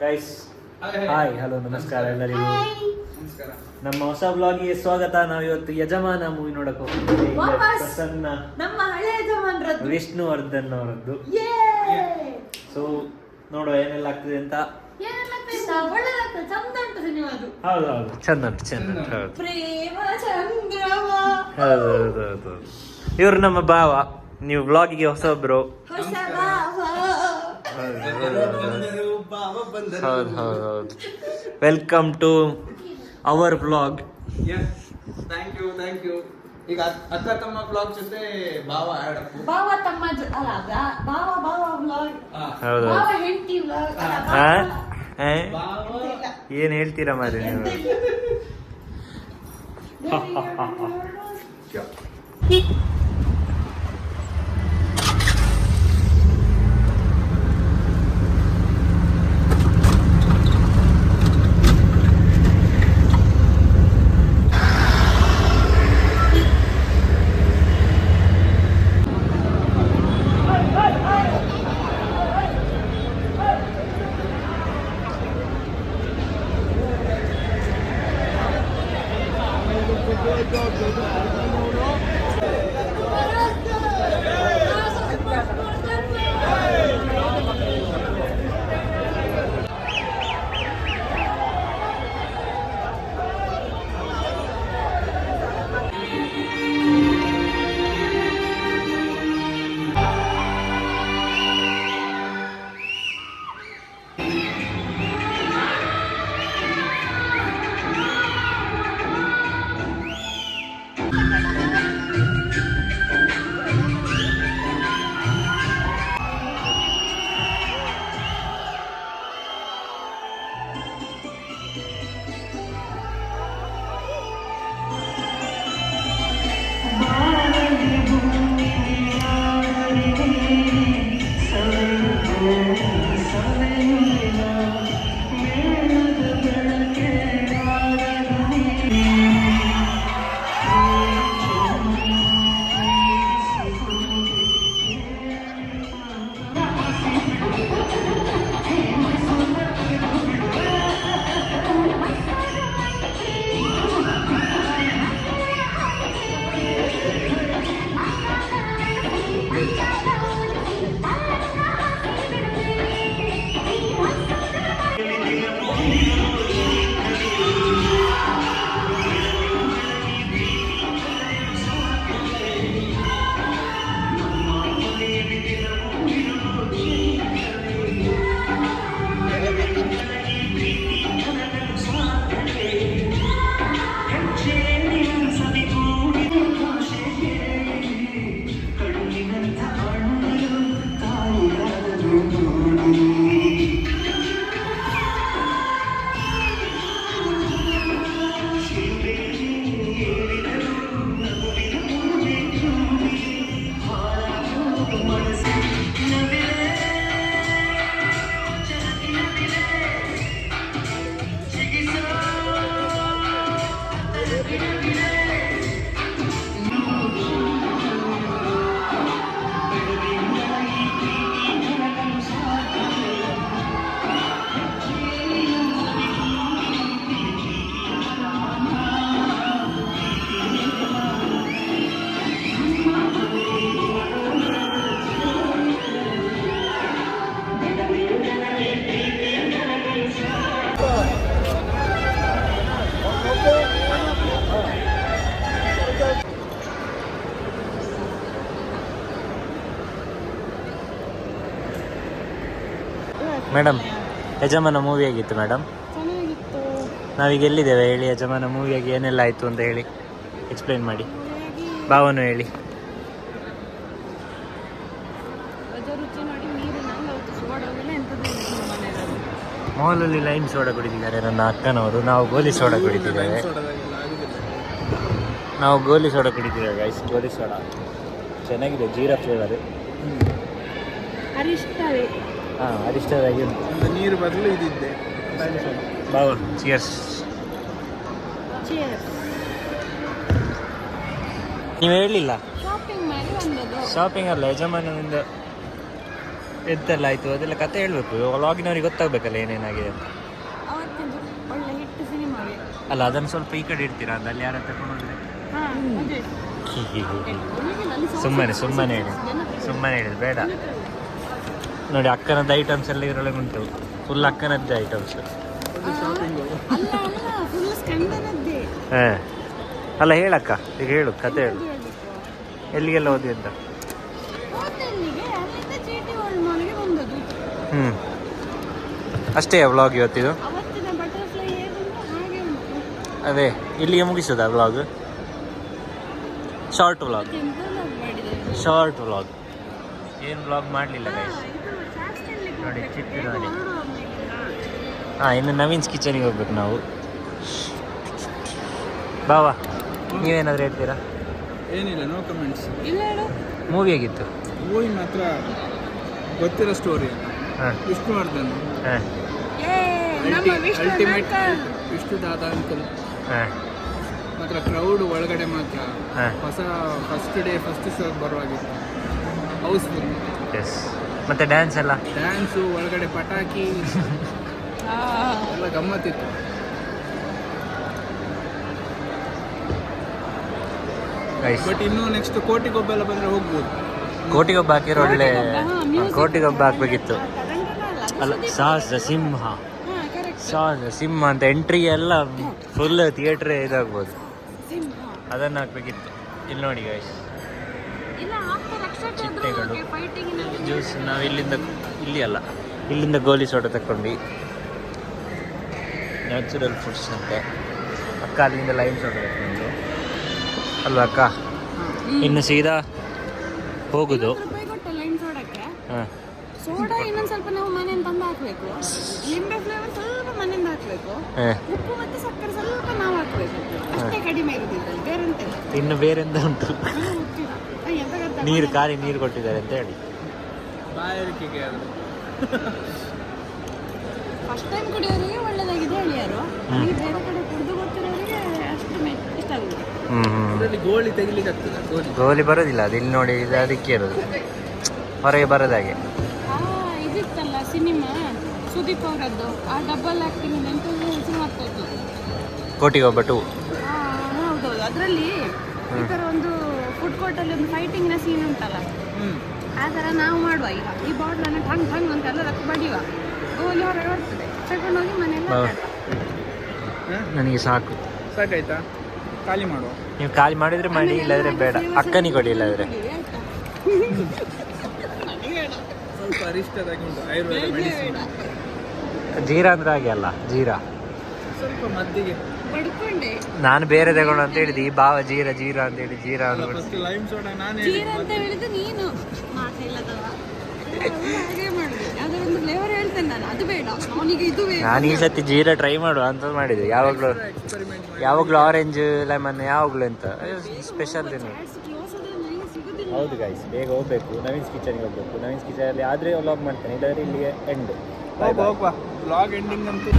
Guys hi hello ನಮಸ್ಕಾರ ಎಲ್ಲರಿಗೂ. ನಮ್ಮ ಹೊಸ ಬ್ಲಾಗಿಗೆ ಸ್ವಾಗತ. ನಾವು ಇವತ್ತು ಯಜಮಾನ ಮೂವಿ ನೋಡಕ್ ಹೋಗ್ತಿದ್ದೀವಿ. ಪ್ರಸನ್ನ ನಮ್ಮ ಹಳೆ ಯಜಮಾನರದ್ದು ವಿಷ್ಣುವರ್ಧನ್ ಅವರದ್ದು. ಸೊ ನೋಡುವ ಏನೆಲ್ಲ ಆಗ್ತದೆ ಅಂತ. ಹೌದು ಹೌದು ಚಂದ ಉಂಟು ಚಂದ ಉಂಟು. ಹೌದು ಪ್ರೇಮ ಚಂದ್ರಮ. ಹೌದು ಇವ್ರು ನಮ್ಮ ಭಾವ. ನೀವು ಬ್ಲಾಗಿಗೆ ಹೊಸೊಬ್ರು. ಹೌದು welcome to our blog. Thank you. ಈಗ ಅಕ್ಕ ತಮ್ಮ ಬ್ಲಾಗ್ ಜೊತೆ ಭಾವ ಭಾವ ತಮ್ಮ ಅಲ್ಲ ಭಾವ ಬ್ಲಾಗ್. ಹೌದು ಭಾವ ಹೆಂಡತಿ ಬ್ಲಾಗ್. ಏನ್ ಹೇಳ್ತೀರಾ ಮಾರ್ರೆ ನೀವು? ಮೇಡಮ್ ಯಜಮಾನ ಮೂವಿ ಆಗಿತ್ತು ಮೇಡಮ್. ನಾವೀಗ ಎಲ್ಲಿದ್ದೇವೆ ಹೇಳಿ? ಯಜಮಾನ ಮೂವಿಯಾಗಿ ಏನೆಲ್ಲ ಆಯಿತು ಅಂತ ಹೇಳಿ ಎಕ್ಸ್ಪ್ಲೇನ್ ಮಾಡಿ. ಭಾವನು ಹೇಳಿ. ಮಾಲಲ್ಲಿ ಲೈಮ್ ಸೋಡಾ ಕುಡಿತಿದ್ದಾರೆ ನನ್ನ ಅಕ್ಕನವರು. ನಾವು ಗೋಲಿ ಸೋಡಾ ಕುಡಿತಿದ್ದೇವೆ. ಗೈಸ್ ಗೋಲಿ ಸೋಡಾ ಚೆನ್ನಾಗಿದೆ. ಜೀರಾ ಫ್ಲೇವರ್. ಅರಿಷ್ಟವಾಗಿ ಉಂಟು. ನೀರು ಬದಲು ಇದಿದ್ದೆ. ಬಾವ ಚಿಯರ್ಸ್. ನೀವು ಹೇಳಿಲ್ಲ. ಶಾಪಿಂಗ್ ಅಲ್ಲ, ಯಜಮಾನನಿಂದ ಎಂತೆಲ್ಲ ಆಯಿತು ಅದೆಲ್ಲ ಕತೆ ಹೇಳಬೇಕು ವ್ಲಾಗಿನವ್ರಿಗೆ ಗೊತ್ತಾಗಬೇಕಲ್ಲ ಏನೇನಾಗಿದೆ ಅಂತ. ಅವತ್ತಿಂದು ಒಳ್ಳೆ ಹಿಟ್ಟು ಸಿನಿಮಾಗೆ. ಅಲ್ಲ ಅದನ್ನು ಸ್ವಲ್ಪ ಈ ಕಡೆ ಇಡ್ತೀರಾ ಅಂತ ಅಲ್ಲಿ ಯಾರು ತಗೊಂಡು ಹೋದ್ರೆ ಸುಮ್ಮನೆ ಹೇಳಿದ್ದು ಬೇಡ. ನೋಡಿ ಅಕ್ಕನದ್ದು ಐಟಮ್ಸ್ ಎಲ್ಲ ಇದರೊಳಗೆ ಉಂಟು, ಫುಲ್ ಅಕ್ಕನದ್ದೇ ಐಟಮ್ಸ್. ಹಾಂ ಅಲ್ಲ ಹೇಳಕ್ಕ, ಈಗ ಹೇಳು ಕತೆ ಹೇಳು, ಎಲ್ಲಿಗೆಲ್ಲ ಓದಿ ಅಂತ. ಅಷ್ಟೇ ವ್ಲಾಗ್ ಇವತ್ತಿದು. ಅದೇ ಇಲ್ಲಿಗೆ ಮುಗಿಸೋದಾ ವ್ಲಾಗ್? ಶಾರ್ಟ್ ವ್ಲಾಗ್ ಏನು ವ್ಲಾಗ್ ಮಾಡಲಿಲ್ಲ ಗೈಸ್. ನೋಡಿ ಚಿತ್ರ ನೋಡಿ. ಹಾಂ ಇನ್ನು ನವೀನ್ಸ್ ಕಿಚನಿಗೆ ಹೋಗ್ಬೇಕು ನಾವು. ಬಾವಾ ನೀವೇನಾದರೂ ಹೇಳ್ತೀರಾ? ಏನಿಲ್ಲ, ನೋ ಕಮೆಂಟ್ಸ್. ಮೂವಿ ಹೇಗಿತ್ತು? ಮೂವಿ ಮಾತ್ರ ಗೊತ್ತಿರೋ ಸ್ಟೋರಿ. ಹಾಂ ವಿಷ್ಣುವರ್ಧನ್ ಹಾಂ ಅಲ್ಟಿಮೇಟ್ ವಿಷ್ಣು ದಾದಾ ಅಂಕಲ್ ಹಾಂ ಮಾತ್ರ ಕ್ರೌಡ್ ಒಳಗಡೆ ಮಾತ್ರ ಹಾಂ ಫಸ್ಟ್ ಡೇ ಫಸ್ಟ್ ಶೋ ಬರುವಾಗಿತ್ತು. ಹೌಸ್ಫುಲ್. ಎಸ್. ಮತ್ತು ಡ್ಯಾನ್ಸ್ ಎಲ್ಲ? ಡ್ಯಾನ್ಸು ಒಳಗಡೆ ಪಟಾಕಿ ಎಲ್ಲ ಗಮ್ಮತ್ತಿತ್ತು. ಬಟ್ ಇನ್ನೂ ನೆಕ್ಸ್ಟ್ ಕೋಟಿಗೊಬ್ಬ ಎಲ್ಲ ಬಂದರೆ ಹೋಗ್ಬೋದು. ಕೋಟಿಗೊಬ್ಬ ಹಾಕಿರೋ ಒಳ್ಳೆ. ಕೋಟಿಗೊಬ್ಬ ಹಾಕ್ಬೇಕಿತ್ತು. ಅಲ್ಲ ಸಾಹಸ ಸಿಂಹ ಅಂತ ಎಂಟ್ರಿ ಎಲ್ಲ ಫುಲ್ ಥಿಯೇಟ್ರೇ ಇದಾಗ್ಬೋದು, ಅದನ್ನು ಹಾಕ್ಬೇಕಿತ್ತು. ಇಲ್ಲಿ ನೋಡಿ ಗೈಸ್ ಚಿಟ್ಟೆಗಳು, ಜ್ಯೂಸ್. ನಾವು ಇಲ್ಲಿಂದ ಗೋಲಿ ಸೋಡ ತಗೊಂಡು ನ್ಯಾಚುರಲ್ ಫುಡ್ಸ್ ಅಂತ. ಅಕ್ಕ ಅಲ್ಲಿಂದ ಲೈಮ್ ಸೋಡ ತಗೊಂಡು ಅಲ್ವಾ ಅಕ್ಕ? ಇನ್ನು ಸೀದಾ ಹೋಗುದು. ಹಾಂ ಸೋಡಾ ಇನ್ನೊಂದು ಸ್ವಲ್ಪ ನಾವು ಮನೆಯಿಂದ ತಂದು ಹಾಕಬೇಕು. ಲಿಂಬೆ ಫ್ಲೇವರ್ ಸ್ವಲ್ಪ ಮನೆಯಿಂದ ಹಾಕಬೇಕು. ಉಪ್ಪು ಮತ್ತು ಸಕ್ಕರೆ ಸ್ವಲ್ಪ ನಾವು ಹಾಕಬೇಕು. ಅಷ್ಟೇ ಕಡಿಮೆ ಇರುದಿಲ್ಲ, ಬೇರೆಂತ ಇನ್ನು ಬೇರೆಂತ ಉಂಟು. ಖಾಲಿ ನೀರು ಕೊಟ್ಟಿದ್ದಾರೆ ಅಂತ ಹೇಳಿ ಬಾಯಾರಿಕೆಗೆ ಅದು ಫಸ್ಟ್ ಟೈಮ್ ಕುಡಿಯೋರಿಗೆ ಒಳ್ಳೆದಾಗಿದೆ ಹೇಳಿಯಾರು. ಈ ಬೇರೆ ಕಡೆ ಕುಡಿದು ಗೊತ್ತಿರೋರಿಗೆ ಅಷ್ಟು ಇಷ್ಟ ಆಗುತ್ತೆ. ಅದರಲ್ಲಿ ಗೋಳಿ ತೆಗಿಲಿಕ್ಕೆ ಆಗ್ತದೆ. ಗೋಲಿ ಬರೋದಿಲ್ಲ ಅದು. ಇಲ್ಲಿ ನೋಡಿ ಇದು ಅದಕ್ಕೆ ಇರೋದು, ಹೊರಗೆ ಬರೋದಾಗೆ. ಇದಿತ್ತಲ್ಲ ಸಿನಿಮಾ ಸುದೀಪ್ ಅವರದ್ದು, ಆ ಡಬಲ್ ಆಕ್ಟಿಂಗ್ ಅಂತ ಸಿನಿಮಾ ಆಗ್ತಾಯಿತ್ತು, ಕೋಟಿಗೊಬ್ಬ 2. ಹೌದೌದು. ಅದರಲ್ಲಿ ಈ ಥರ ಒಂದು ಫುಡ್ ಕೋರ್ಟಲ್ಲಿ ಒಂದು ಫೈಟಿಂಗ್ನ ಸೀನ್ ಉಂಟಲ್ಲ, ಆ ಥರ ನಾವು ಮಾಡುವ. ಈಗ ಈ ಬಾಟ್ಲನ್ನು ಠಂಗ್ ಅಂತ ಎಲ್ಲ ಬಡಿಯುವ, ಗೋಲಿ ಹೊರಗೆ ಬರ್ತದೆ, ತಗೊಂಡೋಗಿ ಮನೆಯಲ್ಲ. ನನಗೆ ಸಾಕಾಯ್ತಾ? ಖಾಲಿ ಮಾಡುವ. ನೀವು ಖಾಲಿ ಮಾಡಿದರೆ ಮಾಡಿ, ಇಲ್ಲಾದರೆ ಬೇಡ. ಅಕ್ಕನಿಗೆ ಕೊಡಿ, ಇಲ್ಲಾದರೆ ಸ್ವಲ್ಪ ಅರಿಷ್ಟದಾಗಿ ಉಂಟು ಆಯುರ್ವೇದ ಮೆಡಿಸಿನ್. ಜೀರಾ ಅಂದ್ರೆ ಹಾಗೆ ಅಲ್ಲ, ಜೀರಾ ಸ್ವಲ್ಪ ಮದ್ದಿಗೆ ಬಡ್ಕೊಂಡೆ. ನಾನು ಬೇರೆ ತಗೊಂಡು ಅಂತ ಹೇಳಿದೆ, ಈ ಬಾವ ಜೀರಾ ಅಂತ ಹೇಳಿ ಜೀರಾ ಫಸ್ಟ್ ಲೈಮ್ ಸೋಡಾ ನಾನು ಜೀರಾ ಅಂತ ಹೇಳಿದ್ದು ನೀನು ಮಾತಿಲ್ಲದವ. ಹಾಗೆ ಮಾಡುದು, ಅದೊಂದು ಫ್ಲೇವರ್ ಹೇಳ್ತೇನೆ ನಾನು, ಅದು ಬೇಡ ಅವನಿಗೆ ಇದು ಬೇಡ. ನಾನು ಈ ಸತಿ ಜೀರಾ ಟ್ರೈ ಮಾಡುವ ಅಂತ ಮಾಡಿದ್ದು. ಯಾವಾಗಲೂ ಆರೆಂಜ್ ಲೆಮನ್ ಯಾವಾಗಲೂ ಅಂತ ಸ್ಪೆಷಲ್ ಏನು. ಹೌದು ಗೈಸ್, ಬೇಗ ಹೋಗ್ಬೇಕು, ನವೀನ್ಸ್ ಕಿಚನ್ಗೆ ಹೋಗ್ಬೇಕು. ನವೀನ್ಸ್ ಕಿಚನಲ್ಲಿ ಆದರೆ ವ್ಲಾಗ್ ಮಾಡ್ತೇನೆ, ಇಲ್ಲಾಂದರೆ ಇಲ್ಲಿಗೆ ಎಂಡ್. ಹೋಗುವ ವ್ಲಾಗ್ ಎಂಡಿಂಗ್ ಅಂತೂ